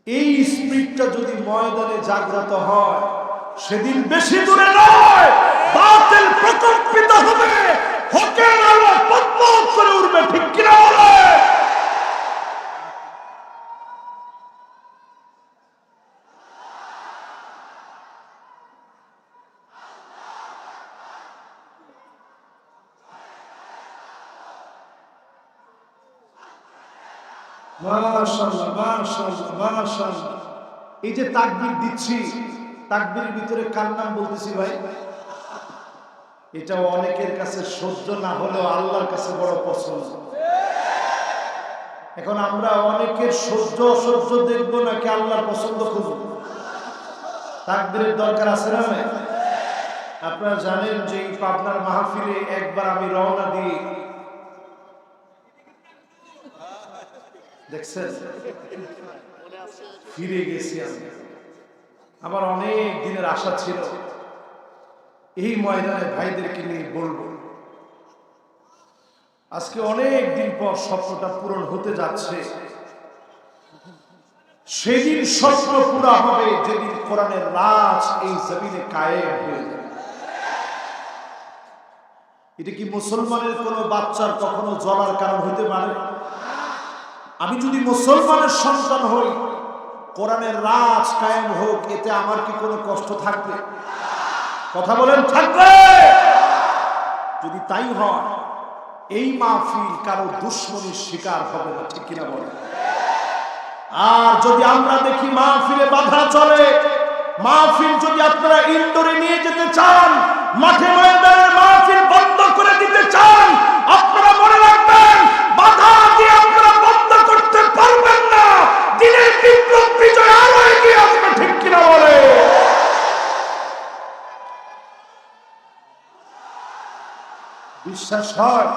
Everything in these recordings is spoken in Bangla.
এই স্পিরিটটা যদি ময়দানে জাগ্রত হয়, সেদিন বেশি দূরে নয়, বাতিল প্রকম্পিত হবে, হকের আলো পতপত করে উঠবে। ঠিক কিনা বলে? মাশাআল্লাহ, মাশাআল্লাহ, মাশাআল্লাহ। এই যে তাকবীর দিচ্ছি, তাকবীরের ভিতরে কার নাম বলতেছি ভাই? এটা অনেকের কাছে সহ্য না হলেও আল্লাহর কাছে বড় পছন্দ। এখন আমরা অনেকের সহ্য অসহ্য দেখবো নাকি আল্লাহর পছন্দ খুঁজব? তাকবীরের দরকার আছে না? আপনারা জানেন যে এই পাবনার মাহফিলে একবার আমি রওনা দিয়ে, দেখছেন, ফিরে গেছি আমি। আমার অনেক দিনের আশা ছিল এই ময়দানে ভাইদেরকে নিয়ে বলবো। আজকে অনেক দিন পর স্বপ্নটা পূরণ হতে যাচ্ছে। সেদিন স্বপ্ন পুরা হবে যেদিন কোরআনের রাজ এই জমিনে কায়েম হয়ে যাবে। এটা কি মুসলমানের কোনো বাচ্চার কখনো জ্বলার কারণ হতে পারে? আমি যদি মুসলমানের সন্তান হই, কোরআনের রাজ কায়েম হোক, এতে আমার কি কোনো কষ্ট থাকবে? কথা বলেন, থাকবে? যদি তাই হয়, এই মাহফিল কারো দুশ্মনীর শিকার হবে না। ঠিক কিনা বলেন? আর যদি আমরা দেখি মাহফিলে বাধা চলে, মাহফিল যদি আপনারা ইনডোরে নিয়ে যেতে চান, মাঠে ময়দানের মাহফিল বন্ধ করে দিতে চান, আপনারা মনে রাখবেন, বাধা দিয়ে আপনারা বন্ধ করতে পারবেন না। দিনের বিপ্লব বিজয় আরো এগিয়ে আসবে। ঠিক কিনা বলে? বিশ্বাস হয়?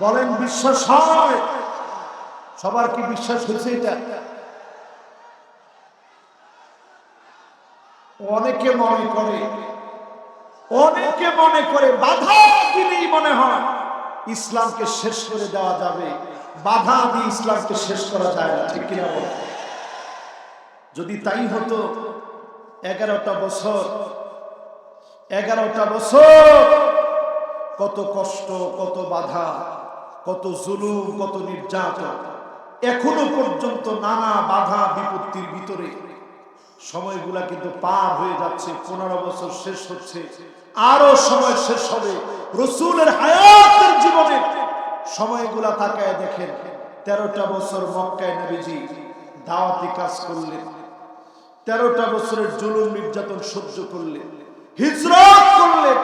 বলেন, বিশ্বাস হয়? সবার কি বিশ্বাস হয়েছে? এটা অনেকে মনে করে বাধা দিলেই মনে হয় ইসলামকে শেষ করে দেওয়া যাবে। বাধা দিয়ে ইসলামকে শেষ করা যায় না। ঠিক কিনা বলে? যদি তাই হতো, 11টা বছর কত কষ্ট, কত বাধা, কত জুলুম, কত নির্যাতন, এখনো পর্যন্ত নানা বাধা বিপত্তির ভিতরে সময়গুলা কিন্তু পার হয়ে যাচ্ছে। 15 বছর শেষ হচ্ছে, আরো সময় শেষ হবে। রাসূলের হায়াতের জীবনে সময়গুলা তাকায় দেখেন, 13টা বছর মক্কায় নবীজি দাওয়াতি কাজ করলেন, 13টা বছরের জুলুম নির্যাতন সহ্য করলেন, হিজরত করলেন,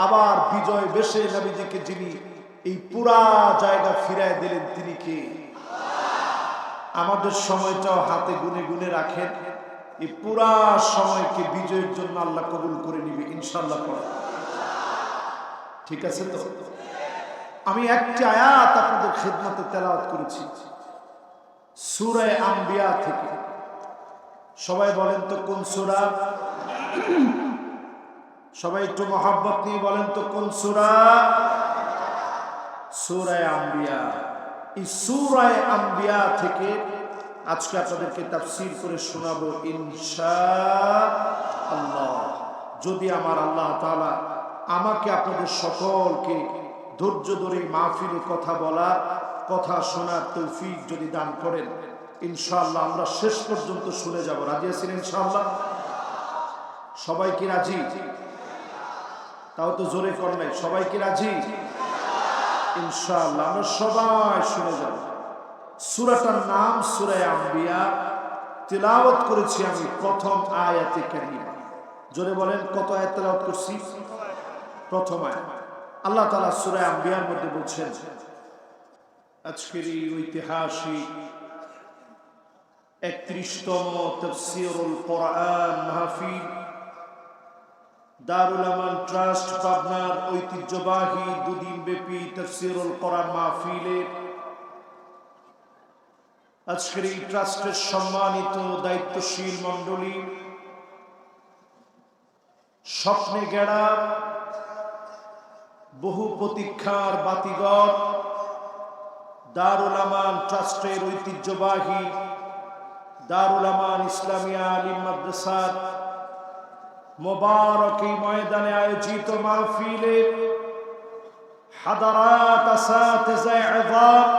আবার বিজয় বেশে নবীজিকে যিনি এই পুরা জায়গা ফিরায় দিলেন, তিনি কে? আমাদের সময়টাও হাতে গুনে গুনে রাখেন। এই পুরা সময়কে বিজয়ের জন্য আল্লাহ কবুল করে নিবে ইনশাআল্লাহ। ঠিক আছে তো? আমি একটি আয়াত আপনাদের খিদমতে তেলাওয়াত করেছি সূরা আম্বিয়া থেকে। সবাই বলেন তো কোন সূরা? সবাই একটু মহব্বত নিয়ে বলেন তো কোন সূরা? সূরা আম্বিয়া। এই সূরা আম্বিয়া থেকে আজকে আপনাদেরকে তাফসীর করে শোনাবো ইনশাআল্লাহ, যদি আমার আল্লাহ তাআলা আমাকে আপনাদের সকলকে ধৈর্য ধরে মাহফিলে কথা বলার, কথা শোনার তৌফিক যদি দান করেন, ইনশাআল্লাহ আমরা শেষ পর্যন্ত শুনে যাব। রাজি আছেন ইনশাআল্লাহ? সবাই কি রাজি? তাও তো জোরে কর নাই। সবাই কি রাজি? ইনশাআল্লাহ আমরা সবাই শুনে যাব। সূরাটার নাম সূরা আম্বিয়া। তিলাওয়াত করেছি আমি প্রথম আয়াতে কারিমা। জোরে বলেন, কত আয়াত তিলাওয়াত করছি? প্রথম আয়াত। আল্লাহ তাআলা সূরা আম্বিয়ার মধ্যে বলছেন, আজকের এই ঐতিহাসিক 31তম তাফসীরুল কোরআন মাহফিল দারুল আমান ট্রাস্ট পাবনার ঐতিহ্যবাহী দুদিন ব্যাপী তাফসীরুল কোরআন মাহফিলে আজকের এই ট্রাস্টের সম্মানিত দায়িত্বশীল মণ্ডলী, স্বপ্নে গেড়া বহু প্রতীক্ষার বাতিঘর দারুল আমান ট্রাস্টের ঐতিহ্যবাহী দারুল আমান ইসলামিয়া আলিম মাদ্রাসার মোবারক এই ময়দানে আয়োজিত মাহফিলে হাদারাত আসাতিজা ইযাম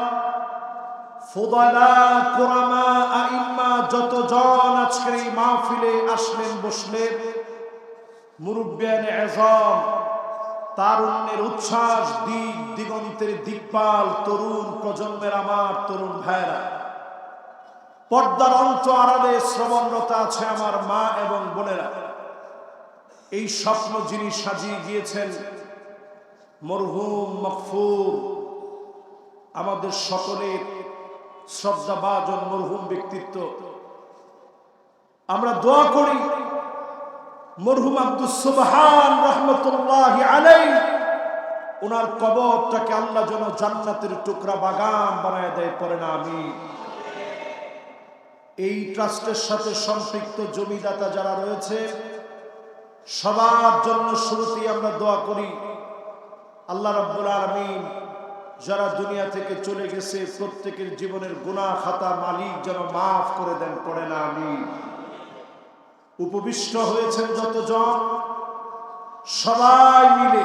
ফুদালা কুরামা আইম্মা যতজন আজকের এই মাহফিলে আসলেন বসলেন, মুরব্বিয়ানে ইযাম, তারুণ্যের উচ্ছ্বাস, দিক দিগন্তের দিকপাল তরুণ প্রজন্মের আমার তরুণ ভাইরা, পর্দার অন্ত আড়ালে শ্রবণরত আছে আমার মা এবং বোনেরা, এই স্বপ্ন যিনি সাজিয়ে গিয়েছেন মরহুম মগফুর, আমাদের সকলের শ্রদ্ধাভাজন মরহুম ব্যক্তিত্ব। আমরা দোয়া করি মরহুম আব্দুস সুবহান রাহমাতুল্লাহি আলাইহি, ওনার কবরটাকে আল্লাহ যেন জান্নাতের টুকরা বাগান বানায় দেয়, পড়ে না আমিন। এই ট্রাস্টের সাথে সম্পৃক্ত জমিদাতা যারা রয়েছে সবার জন্য শুরুতেই আমরা দোয়া করি আল্লাহ রাব্বুল আলামিন যারা দুনিয়া থেকে চলে গেছে প্রত্যেকের জীবনের গুনাহ খাতা মালিক যেন মাফ করে দেন, পড়ে না আমিন। উপবিষ্ট হয়েছেন যতজন, সবাই মিলে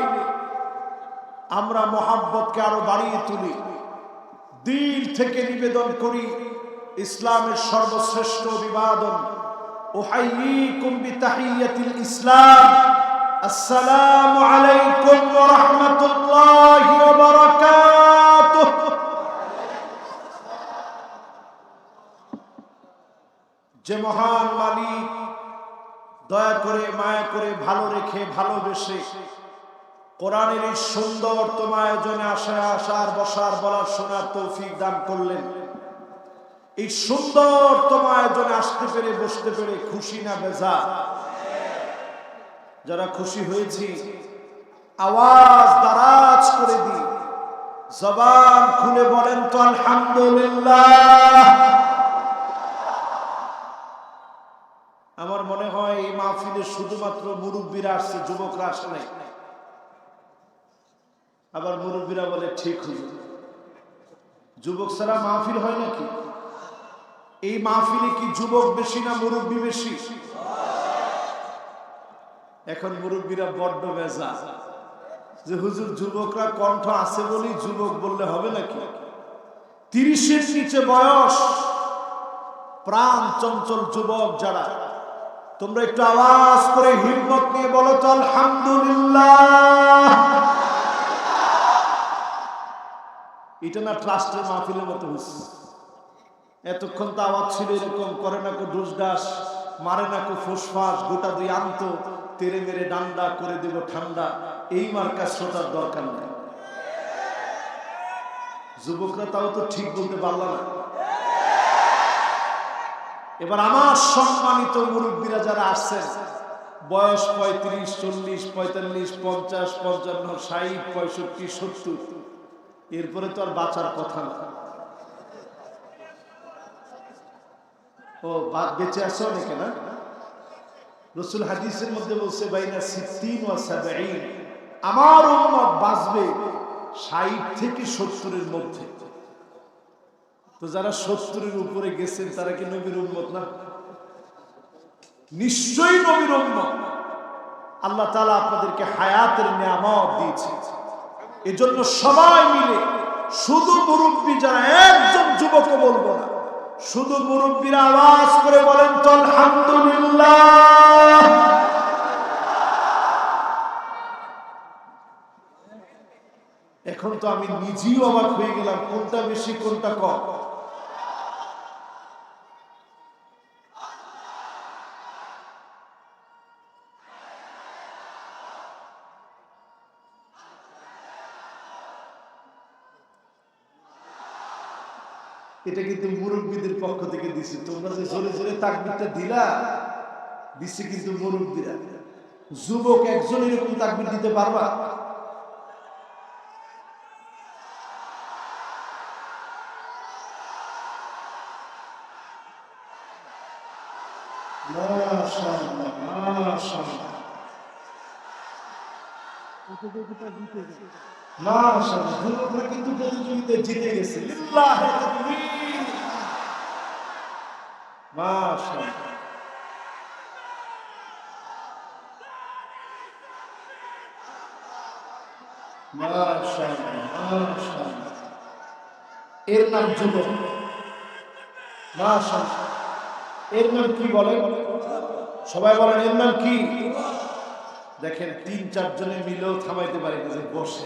আমরা মহাব্বতকে আরো বাড়িয়ে তুলি, দিল থেকে নিবেদন করি ইসলামের সর্বশ্রেষ্ঠ অভিবাদন, উহাইয়িকুম বিতাহিয়াতিল ইসলাম, আসসালামু আলাইকুম ওয়া রাহমাতুল্লাহি ওয়া বারাকাতুহু। যে মহান মালিক দয়া করে মায়া করে ভালো রেখে ভালোবেসে কোরআনের এই সুন্দর আয়োজনে আসার বসার বলার শোনার তৌফিক দান করলেন, এই সুন্দর আয়োজনে আসতে পেরে বসতে পেরে খুশি না বেজার? যারা খুশি হয়েছি আওয়াজ দারাজ করে দিই, জবান খুলে বলেন তো আলহামদুলিল্লাহ। আমার মনে হয় এই মাহফিলে শুধুমাত্র মুরব্বীরা আসছে, যুবকরা আসে নাই। আবার মুরব্বীরা বলে ঠিক হুজুর, যুবক ছাড়া মাহফিল হয় নাকি? এই মাহফিলে কি যুবক বেশি না মুরব্বী বেশি? এখন মুরব্বীরা বড্ড বেজা যে হুজুর যুবকরা কণ্ঠ আছে বলেই যুবক বললে হবে নাকি? 30-এর নিচে বয়স প্রাণ চঞ্চল যুবক যারা, তোমরা একটু আওয়াজ করে হিম্মত নিয়ে বলো তো আলহামদুলিল্লাহ। এটা না ট্রাস্টের মাহফিলের মতো হচ্ছে? এতক্ষণ তো আওয়াজ ছিল এরকম, করে না কো ডুসডাস, মারে না কো ফুসফাস, গোটা দুই আন্ত তেরে মেরে ডান্ডা করে দেব ঠান্ডা, এই মার্কা শ্রোতার দরকার নেই। যুবকরা তাও তো ঠিক বলতে পারল না। এবার আমার সম্মানিত মুরব্বীরা যারা আসছেন, বয়স 35, 40, 45, 50, 55, 60, 65, 70, এরপরে তো আর বাঁচার কথা না। ও বেঁচে আছে অনেকে না? রাসূল হাদিসের মধ্যে বলছে বাইনা 60 ওয়া 70, আমার উম্মত বাঁচবে 60 থেকে 70-এর মধ্যে। তো যারা 70-এর উপরে গেছেন তারা কি নবীর উম্মত না? নিশ্চয়ই নবীর উম্মত। আল্লাহ তাআলা আপনাদেরকে হায়াতের নিয়ামত দিয়েছে, এজন্য সবাই মিলে, শুধু মুরব্বী যারা, একজন যুবকও বলবো না, শুধু মুরব্বীরা আওয়াজ করে বলেন তো আলহামদুলিল্লাহ। এখন তো আমি নিজেই অবাক হয়ে গেলাম, কোনটা বেশি কোনটা কম। এটা কিন্তু মুরব্বীদের পক্ষ থেকে দিছি, তোমরা যে জোরে জোরে তাকবীরটা দিলা, দিছে কিন্তু মুরব্বীরা। যুবক একজন এরকম তাকবীর দিতে পারবা? মাশাআল্লাহ মাশাআল্লাহ মাশাআল্লাহ, যুবকরা কিন্তু প্রতিযোগিতায় জিতে গেছে। লিল্লাহি তাকবীর। মাশাআল্লাহ, মাশাআল্লাহ, মাশাআল্লাহ। এর নাম যুবক। মাশাআল্লাহ। এর নাম কি বলেন? সবাই বলেন এর নাম কি? দেখেন ৩-৪ জনে মিলেও থামাইতে পারি না যে বসে।